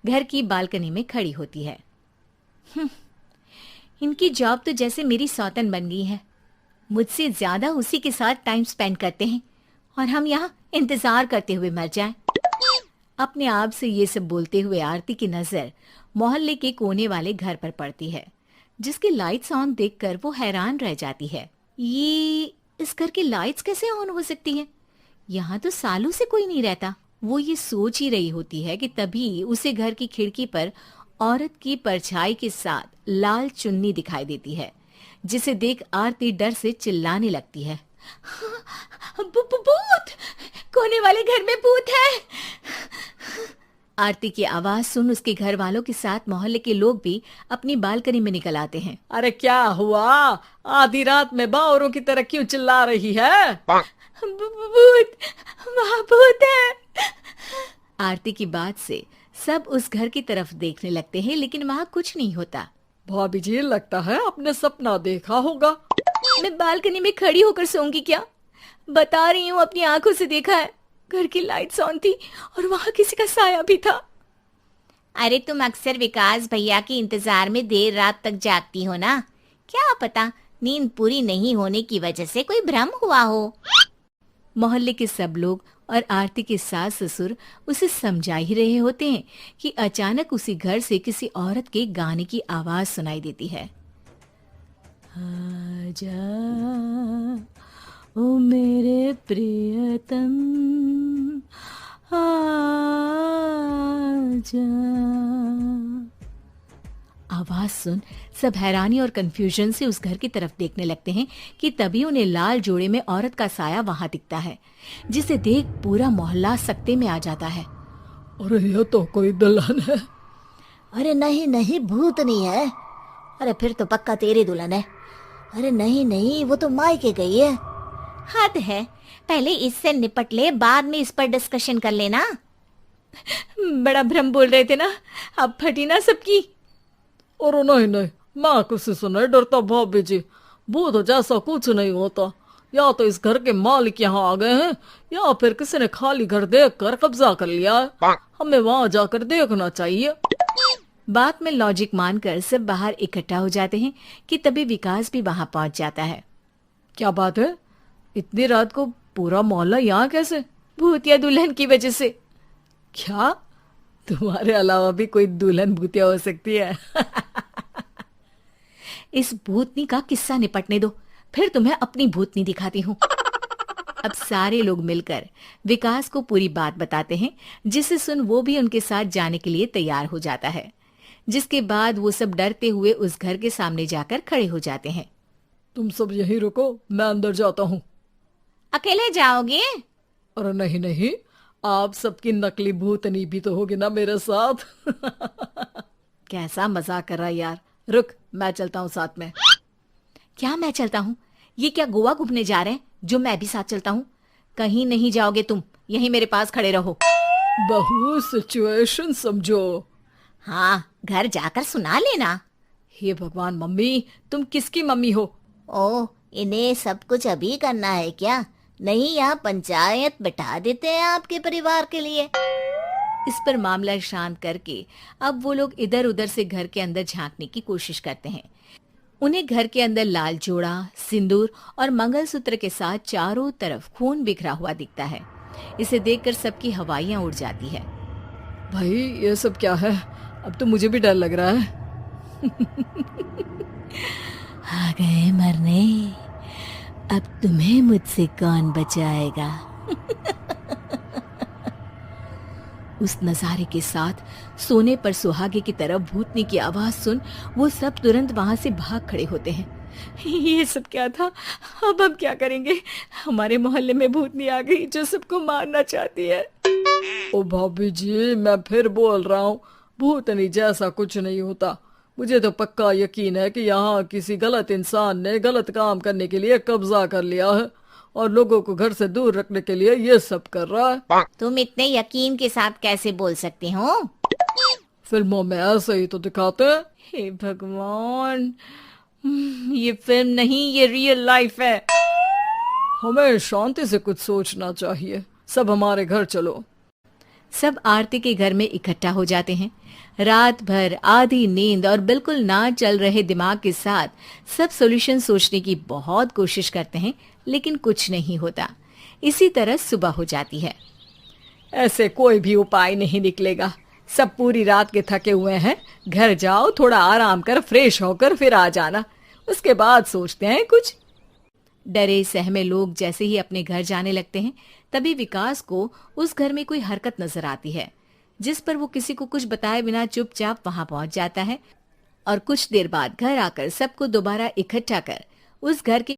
घर की बालकनी में खड़ी होती है। इनकी जॉब तो जैसे मेरी सौतन बन गई है। मुझसे ज्यादा उसी के साथ टाइम स्पेंड करते हैं और हम यहाँ इंतजार करते हुए मर जाएं। अपने आप से ये सब बोलते हुए आरती की नजर मोहल्ले के कोने वाले घर पर पड़ती है, जिसकी लाइट्स ऑन देखकर वो हैरान रह जाती है। ये इस घर की लाइट्स कैसे ऑन हो सकती हैं? यहाँ तो सालों से कोई नहीं रहता। वो ये सोच ही रही होती है कि तभी उसे घर की खिड़की पर औरत की परछाई के साथ लाल चुन्नी दिखाई देती है, जिसे देख आरती डर से चिल्लाने लगती है। भूत! कोने वाले घर में भूत है! आरती की आवाज सुन उसके घर वालों के साथ मोहल्ले के लोग भी अपनी बालकनी में निकल आते हैं। अरे क्या हुआ? आधी रात में बावरों की तरह क्यों चिल्ला रही है? भूत! वहाँ भूत है! आरती की बात से सब उस घर की तरफ देखने लगते हैं, लेकिन वहाँ कुछ नहीं होता। भाभी जी, लगता है आपने सपना देखा होगा। मैं बालकनी में खड़ी होकर सोऊंगी क्या? बता रही हूँ, अपनी आंखों से देखा है। घर की लाइट्स ऑन थी और वहाँ किसी का साया भी था। अरे तुम अक्सर विकास भैया के इंतजार में देर रात तक जागती हो ना, क्या पता नींद पूरी नहीं होने की वजह से कोई भ्रम हुआ हो। मोहल्ले के सब लोग और आरती के सास ससुर उसे समझा ही रहे होते हैं कि अचानक उसी घर से किसी औरत के गाने की आवाज सुनाई देती है। आजा ओ मेरे प्रियतम आजा। आवाज सुन सब हैरानी और कंफ्यूजन से उस घर की तरफ देखने लगते हैं कि तभी उन्हें लाल जोड़े में औरत का साया वहां दिखता है, जिसे देख पूरा मोहल्ला सकते में आ जाता है। अरे ये तो कोई दुल्हन है। अरे नहीं नहीं, भूत नहीं है। अरे फिर तो पक्का तेरी दुल्हन है। अरे नहीं नहीं, वो तो मायके गई है। हद है, पहले इससे निपट ले, बाद में इस पर डिस्कशन कर लेना। बड़ा भ्रम बोल रहे थे ना, अब फटी ना सबकी। और नहीं नहीं, मैं किसी से नहीं डरता भाभी जी। भूत जैसा कुछ नहीं होता। या तो इस घर के मालिक यहाँ आ गए हैं, या फिर किसी ने खाली घर देख कर कब्जा कर लिया है। हमें वहां जाकर देखना चाहिए। बात में लॉजिक मानकर सब बाहर इकट्ठा हो जाते हैं कि तभी विकास भी वहां पहुंच जाता है। क्या बात है? इतनी रात को पूरा मोहल्ला यहाँ कैसे? भूतिया दुल्हन की वजह से। क्या तुम्हारे अलावा भी कोई दुल्हन भूतिया हो सकती है? इस भूतनी का किस्सा निपटने दो, फिर तुम्हें अपनी भूतनी दिखाती हूँ। अब सारे लोग मिलकर विकास को पूरी बात बताते हैं, जिसे सुन वो भी उनके साथ जाने के लिए तैयार हो जाता है। जिसके बाद वो सब डरते हुए उस घर के सामने जाकर खड़े हो जाते हैं। तुम सब यहीं रुको, मैं अंदर जाता हूँ। अकेले जाओगे? अरे नहीं नहीं, आप सबकी नकली भूतनी भी तो होगी ना मेरे साथ। कैसा मजाक कर रहा है यार। रुक, मैं चलता हूँ साथ में। क्या मैं चलता हूँ? ये क्या गोवा घूमने जा रहे हैं जो मैं भी साथ चलता हूँ? कहीं नहीं जाओगे तुम, यहीं मेरे पास खड़े रहो। बहू सिचुएशन समझो। हाँ, घर जाकर सुना लेना। हे भगवान, मम्मी तुम किसकी मम्मी हो? ओह, इन्हें सब कुछ अभी करना है क्या? नहीं, यहाँ पंचायत बिठा देते हैं आपके परिवार के लिए। इस पर मामला शांत करके अब वो लोग इधर उधर से घर के अंदर झांकने की कोशिश करते हैं। उन्हें घर के अंदर लाल जोड़ा, सिंदूर और मंगलसूत्र के साथ चारों तरफ खून बिखरा हुआ दिखता है। इसे देखकर सबकी हवाइयां उड़ जाती है। भाई ये सब क्या है? अब तो मुझे भी डर लग रहा है। आ गए मरने, अब तुम्हें मुझसे कौन बचाएगा? उस नजारे के साथ सोने पर सुहागे की तरफ भूतनी की आवाज सुन वो सब तुरंत वहां से भाग खड़े होते हैं। ये सब क्या था? अब हम क्या करेंगे? हमारे मोहल्ले में भूतनी आ गई जो सबको मारना चाहती है। ओ भाभी जी, मैं फिर बोल रहा हूँ, भूतनी जैसा कुछ नहीं होता। मुझे तो पक्का यकीन है कि यहाँ किसी गलत इंसान ने गलत काम करने के लिए कब्जा कर लिया है और लोगों को घर से दूर रखने के लिए ये सब कर रहा है। तुम इतने यकीन के साथ कैसे बोल सकते हो? फिल्मों में ऐसे ही तो दिखाते हैं। हे भगवान, ये फिल्म नहीं, ये रियल लाइफ है। हमें शांति से कुछ सोचना चाहिए। सब हमारे घर चलो। सब आरती के घर में इकट्ठा हो जाते हैं। रात भर आधी नींद और बिल्कुल ना चल रहे दिमाग के साथ सब सॉल्यूशन सोचने की बहुत कोशिश करते हैं, लेकिन कुछ नहीं होता। इसी तरह सुबह हो जाती है। ऐसे कोई भी उपाय नहीं निकलेगा। सब पूरी रात के थके हुए हैं। घर जाओ, थोड़ा आराम कर, फ्रेश होकर फिर आ जाना, उसके बाद सोचते हैं कुछ। डरे सहमे लोग जैसे ही अपने घर जाने लगते हैं, तभी विकास को उस घर में कोई हरकत नजर आती है, जिस पर वो किसी को कुछ बताए बिना चुपचाप वहां पहुंच जाता है और कुछ देर बाद घर आकर सबको दोबारा इकट्ठा कर उस घर के